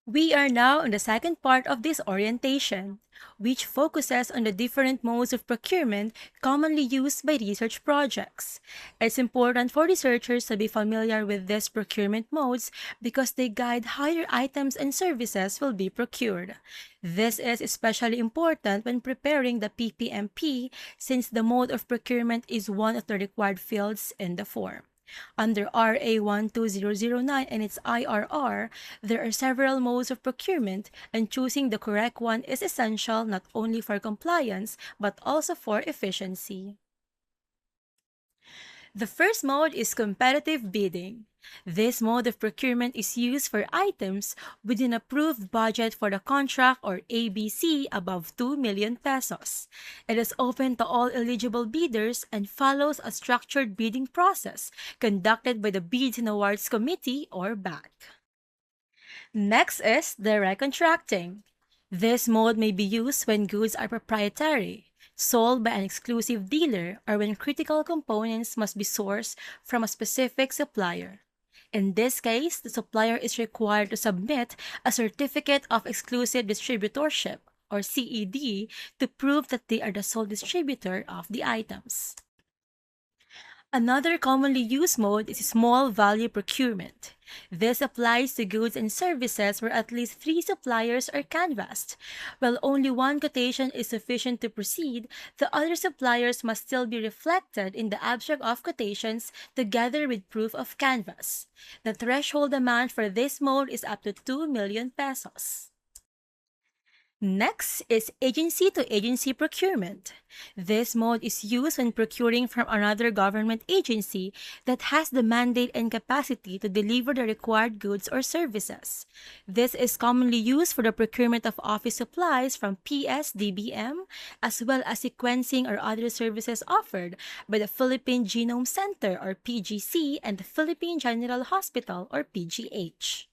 We are now in the second part of this orientation, which focuses on the different modes of procurement commonly used by research projects. It's important for researchers to be familiar with these procurement modes because they guide how your items and services will be procured. This is especially important when preparing the PPMP since the mode of procurement is one of the required fields in the form. Under RA 12009 and its IRR, there are several modes of procurement, and choosing the correct one is essential not only for compliance but also for efficiency. The first mode is competitive bidding. This mode of procurement is used for items with an approved budget for the contract or ABC above 2 million pesos. It is open to all eligible bidders and follows a structured bidding process conducted by the Bids and Awards Committee or BAC. Next is direct contracting. This mode may be used when goods are proprietary, sold by an exclusive dealer, or when critical components must be sourced from a specific supplier. In this case, the supplier is required to submit a certificate of exclusive distributorship, or CED, to prove that they are the sole distributor of the items. Another commonly used mode is small value procurement. This applies to goods and services where at least three suppliers are canvassed. While only one quotation is sufficient to proceed, the other suppliers must still be reflected in the abstract of quotations together with proof of canvass. The threshold amount for this mode is up to 2 million pesos. Next is agency to agency procurement. This mode is used when procuring from another government agency that has the mandate and capacity to deliver the required goods or services. This is commonly used for the procurement of office supplies from PSDBM, as well as sequencing or other services offered by the Philippine Genome Center or PGC and the Philippine General Hospital or PGH.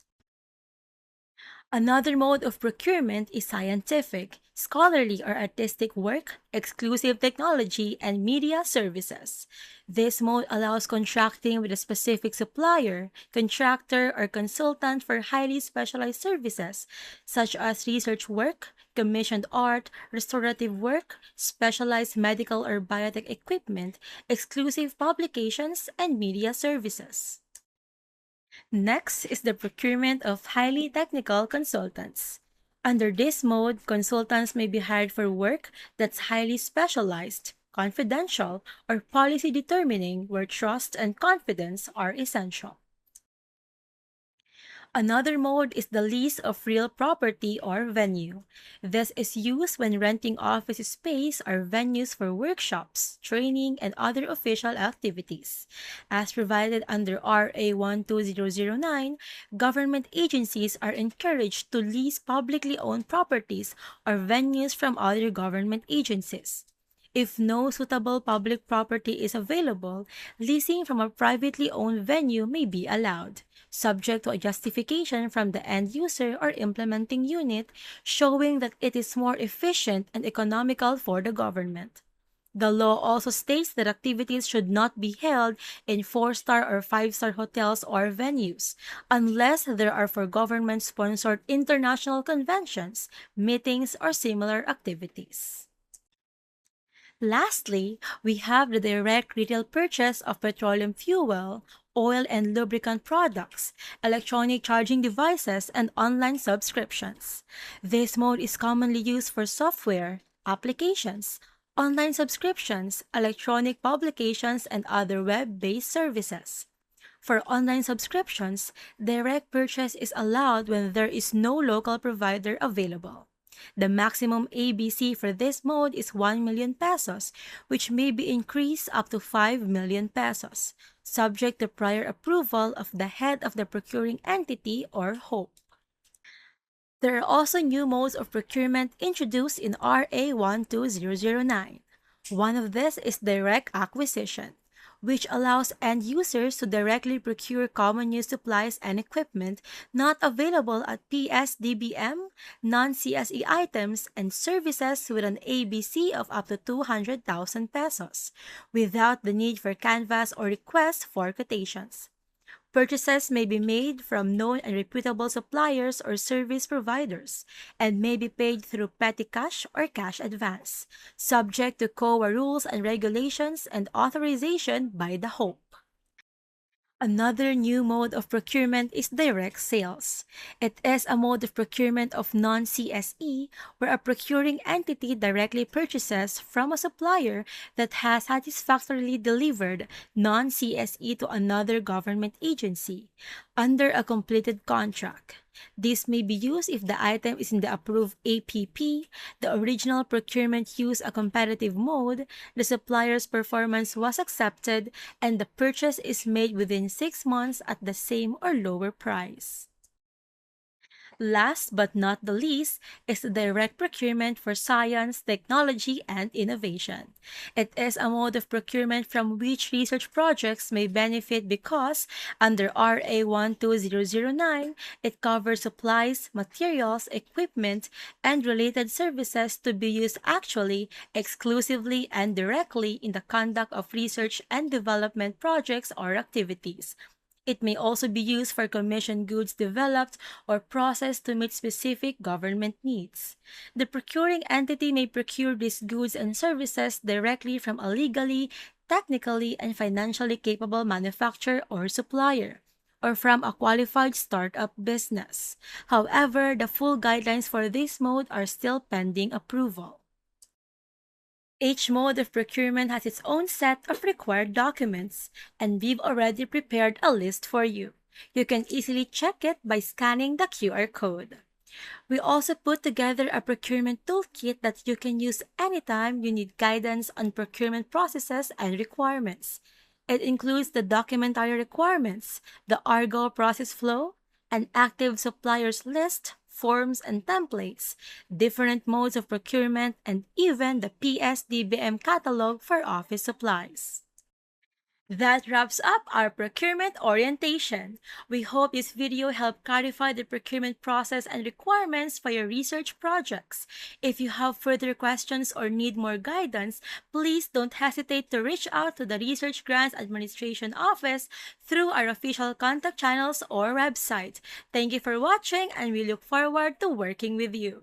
Another mode of procurement is scientific, scholarly, or artistic work, exclusive technology, and media services. This mode allows contracting with a specific supplier, contractor, or consultant for highly specialized services, such as research work, commissioned art, restorative work, specialized medical or biotech equipment, exclusive publications, and media services. Next is the procurement of highly technical consultants. Under this mode, consultants may be hired for work that's highly specialized, confidential, or policy determining where trust and confidence are essential. Another mode is the lease of real property or venue. This is used when renting office space or venues for workshops, training, and other official activities. As provided under RA 12009, government agencies are encouraged to lease publicly owned properties or venues from other government agencies. If no suitable public property is available, leasing from a privately owned venue may be allowed, subject to a justification from the end user or implementing unit showing that it is more efficient and economical for the government. The law also states that activities should not be held in 4-star or 5-star hotels or venues unless there are for government sponsored international conventions, meetings, or similar activities. Lastly, we have the direct retail purchase of petroleum fuel, oil and lubricant products, electronic charging devices, and online subscriptions. This mode is commonly used for software, applications, online subscriptions, electronic publications, and other web-based services. For online subscriptions, direct purchase is allowed when there is no local provider available. The maximum ABC for this mode is 1 million pesos, which may be increased up to 5 million pesos, subject to prior approval of the head of the procuring entity or HOPE. There are also new modes of procurement introduced in RA 12009. One of these is direct acquisition, which allows end users to directly procure common use supplies and equipment not available at PSDBM, non-CSE items, and services with an ABC of up to 200,000 pesos, without the need for canvas or request for quotations. Purchases may be made from known and reputable suppliers or service providers and may be paid through petty cash or cash advance, subject to COA rules and regulations and authorization by the Hope. Another new mode of procurement is direct sales. It is a mode of procurement of non-CSE where a procuring entity directly purchases from a supplier that has satisfactorily delivered non-CSE to another government agency under a completed contract. This may be used if the item is in the approved APP, the original procurement used a competitive mode, the supplier's performance was accepted, and the purchase is made within 6 months at the same or lower price. Last but not the least is the direct procurement for science, technology, and innovation. It is a mode of procurement from which research projects may benefit because, under RA 12009, it covers supplies, materials, equipment, and related services to be used actually, exclusively, and directly in the conduct of research and development projects or activities. It may also be used for commissioned goods developed or processed to meet specific government needs. The procuring entity may procure these goods and services directly from a legally, technically, and financially capable manufacturer or supplier, or from a qualified startup business. However, the full guidelines for this mode are still pending approval. Each mode of procurement has its own set of required documents, and we've already prepared a list for you. You can easily check it by scanning the QR code. We also put together a procurement toolkit that you can use anytime you need guidance on procurement processes and requirements. It includes the documentary requirements, the RGAO process flow, an active suppliers list, forms and templates, different modes of procurement, and even the PSDBM catalog for office supplies. That wraps up our procurement orientation. We hope this video helped clarify the procurement process and requirements for your research projects. If you have further questions or need more guidance, please don't hesitate to reach out to the Research Grants Administration Office through our official contact channels or website. Thank you for watching, and we look forward to working with you.